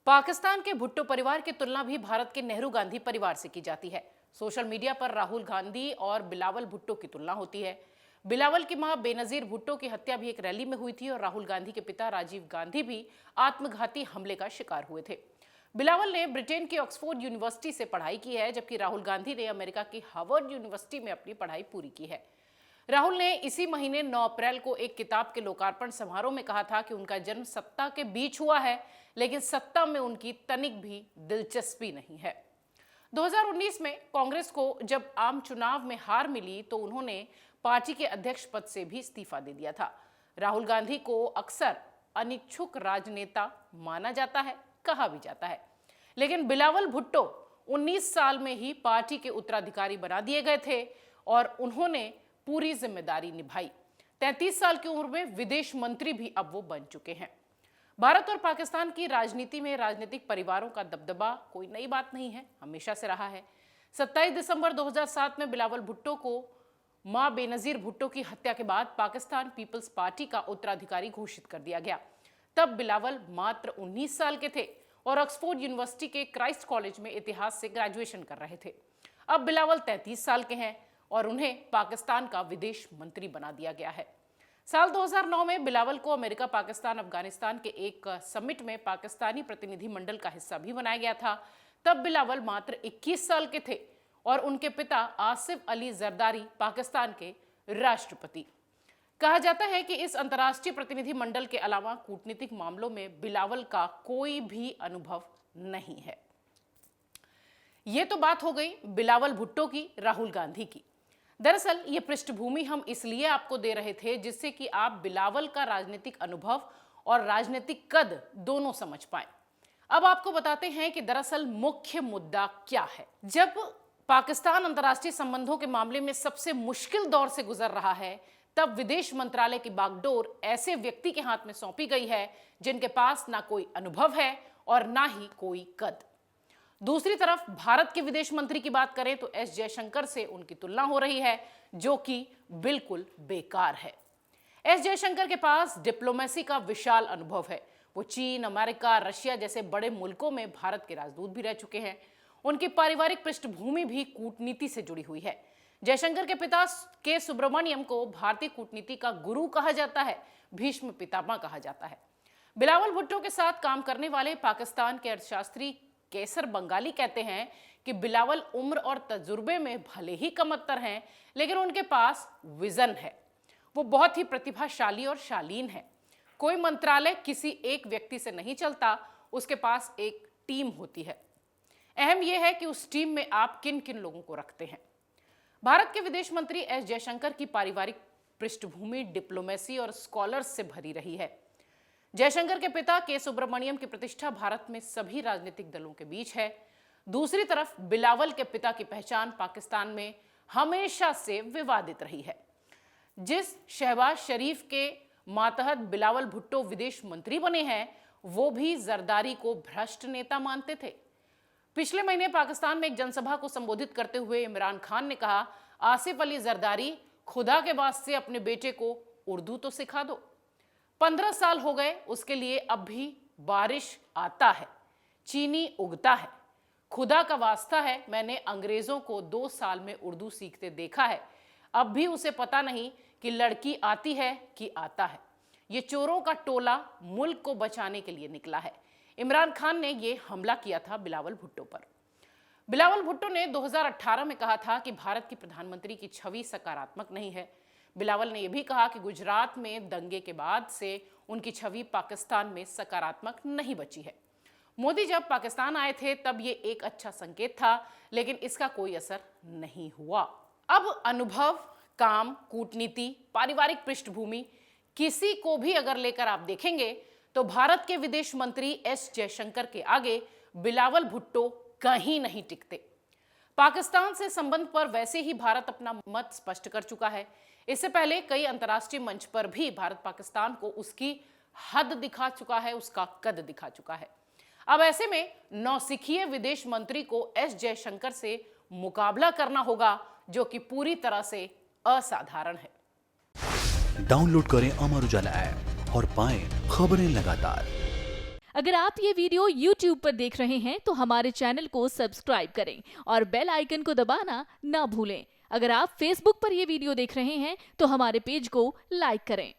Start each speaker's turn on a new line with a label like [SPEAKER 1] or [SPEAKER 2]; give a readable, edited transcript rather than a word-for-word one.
[SPEAKER 1] पाकिस्तान के भुट्टो परिवार की तुलना भी भारत के नेहरू गांधी परिवार से की जाती है। सोशल मीडिया पर राहुल गांधी और बिलावल भुट्टो की तुलना होती है। बिलावल की मां बेनजीर भुट्टो की हत्या भी एक रैली में हुई थी और राहुल गांधी के पिता राजीव गांधी भी आत्मघाती हमले का शिकार हुए थे। बिलावल ने ब्रिटेन की ऑक्सफोर्ड यूनिवर्सिटी से पढ़ाई की है, जबकि राहुल गांधी ने अमेरिका की हार्वर्ड यूनिवर्सिटी में अपनी पढ़ाई पूरी की है। राहुल ने इसी महीने 9 अप्रैल को एक किताब के लोकार्पण समारोह में कहा था कि उनका जन्म सत्ता के बीच हुआ है, लेकिन सत्ता में उनकी तनिक भी दिलचस्पी नहीं है। 2019 में कांग्रेस को जब आम चुनाव में हार मिली तो उन्होंने पार्टी के अध्यक्ष पद से भी इस्तीफा दे दिया था। राहुल गांधी को अक्सर अनिच्छुक राजनेता माना जाता है, कहा भी जाता है, लेकिन बिलावल भुट्टो 19 साल में ही पार्टी के उत्तराधिकारी बना दिए गए थे और उन्होंने पूरी जिम्मेदारी निभाई। 33 साल की उम्र में विदेश मंत्री भी अब वो बन चुके हैं। भारत और पाकिस्तान की राजनीति में राजनीतिक परिवारों का दबदबा कोई नई बात नहीं है, हमेशा से रहा है। 27 दिसंबर 2007 में बिलावल भुट्टो को मां बेनजीर भुट्टो की हत्या के बाद पाकिस्तान पीपल्स पार्टी का उत्तराधिकारी घोषित कर दिया गया। तब बिलावल मात्र 19 साल के थे और ऑक्सफोर्ड यूनिवर्सिटी के क्राइस्ट कॉलेज में इतिहास से ग्रेजुएशन कर रहे थे। अब बिलावल 33 साल के हैं और उन्हें पाकिस्तान का विदेश मंत्री बना दिया गया है। साल 2009 में बिलावल को अमेरिका, पाकिस्तान, अफगानिस्तान के एक समिट में पाकिस्तानी प्रतिनिधि मंडल का हिस्सा भी बनाया गया था। तब बिलावल मात्र 21 साल के थे और उनके पिता आसिफ अली जरदारी पाकिस्तान के राष्ट्रपति। कहा जाता है कि इस अंतर्राष्ट्रीय प्रतिनिधि मंडल के अलावा कूटनीतिक मामलों में बिलावल का कोई भी अनुभव नहीं है। ये तो बात हो गई बिलावल भुट्टो की, राहुल गांधी की। दरअसल ये पृष्ठभूमि हम इसलिए आपको दे रहे थे जिससे कि आप बिलावल का राजनीतिक अनुभव और राजनीतिक कद दोनों समझ पाएं। अब आपको बताते हैं कि दरअसल मुख्य मुद्दा क्या है। जब पाकिस्तान अंतर्राष्ट्रीय संबंधों के मामले में सबसे मुश्किल दौर से गुजर रहा है, तब विदेश मंत्रालय की बागडोर ऐसे व्यक्ति के हाथ में सौंपी गई है जिनके पास ना कोई अनुभव है और ना ही कोई कद। दूसरी तरफ भारत के विदेश मंत्री की बात करें तो एस जयशंकर से उनकी तुलना हो रही है, जो कि बिल्कुल बेकार है। एस जयशंकर के पास डिप्लोमेसी का विशाल अनुभव है। वो चीन, अमेरिका, रशिया जैसे बड़े मुल्कों में भारत के राजदूत भी रह चुके हैं। उनकी पारिवारिक पृष्ठभूमि भी कूटनीति से जुड़ी हुई है। जयशंकर के पिता के सुब्रमण्यम को भारतीय कूटनीति का गुरु कहा जाता है, भीष्म पितामह कहा जाता है। बिलावल भुट्टो के साथ काम करने वाले पाकिस्तान के अर्थशास्त्री केसर बंगाली कहते हैं कि बिलावल उम्र और तजुर्बे में भले ही कमतर हैं, लेकिन उनके पास विजन है। वो बहुत ही प्रतिभाशाली और शालीन है। कोई मंत्रालय किसी एक व्यक्ति से नहीं चलता, उसके पास एक टीम होती है। अहम यह है कि उस टीम में आप किन किन लोगों को रखते हैं। भारत के विदेश मंत्री एस जयशंकर की पारिवारिक पृष्ठभूमि डिप्लोमेसी और स्कॉलर्स से भरी रही है। जयशंकर के पिता के सुब्रमण्यम की प्रतिष्ठा भारत में सभी राजनीतिक दलों के बीच है। दूसरी तरफ बिलावल के पिता की पहचान पाकिस्तान में हमेशा से विवादित रही है। जिस शहबाज शरीफ के मातहत बिलावल भुट्टो विदेश मंत्री बने हैं, वो भी जरदारी को भ्रष्ट नेता मानते थे। पिछले महीने पाकिस्तान में एक जनसभा को संबोधित करते हुए इमरान खान ने कहा, आसिफ अली जरदारी, खुदा के वास्ते अपने बेटे को उर्दू तो सिखा दो। 15 साल हो गए, उसके लिए अब भी बारिश आता है, चीनी उगता है। खुदा का वास्ता है, मैंने अंग्रेजों को 2 साल में उर्दू सीखते देखा है, अब भी उसे पता नहीं कि लड़की आती है कि आता है। ये चोरों का टोला मुल्क को बचाने के लिए निकला है। इमरान खान ने ये हमला किया था बिलावल भुट्टो पर। बिलावल भुट्टो ने 2018 में कहा था कि भारत की प्रधानमंत्री की छवि सकारात्मक नहीं है। बिलावल ने यह भी कहा कि गुजरात में दंगे के बाद से उनकी छवि पाकिस्तान में सकारात्मक नहीं बची है। मोदी जब पाकिस्तान आए थे तब ये एक अच्छा संकेत था, लेकिन इसका कोई असर नहीं हुआ। अब अनुभव, काम, कूटनीति, पारिवारिक पृष्ठभूमि किसी को भी अगर लेकर आप देखेंगे तो भारत के विदेश मंत्री एस जयशंकर के आगे बिलावल भुट्टो कहीं नहीं टिकते। पाकिस्तान से संबंध पर वैसे ही भारत अपना मत स्पष्ट कर चुका है। इससे पहले कई अंतर्राष्ट्रीय मंच पर भी भारत पाकिस्तान को उसकी हद दिखा चुका है, उसका कद दिखा चुका है। अब ऐसे में नौसिखिए विदेश मंत्री को एस जयशंकर से मुकाबला करना होगा, जो कि पूरी तरह से असाधारण है।
[SPEAKER 2] डाउनलोड करें अमर उजाला ऐप और पाएं खबरें लगातार। अगर आप ये वीडियो YouTube पर देख रहे हैं तो हमारे चैनल को सब्सक्राइब करें और बेल आइकन को दबाना ना भूलें। अगर आप Facebook पर ये वीडियो देख रहे हैं तो हमारे पेज को लाइक करें।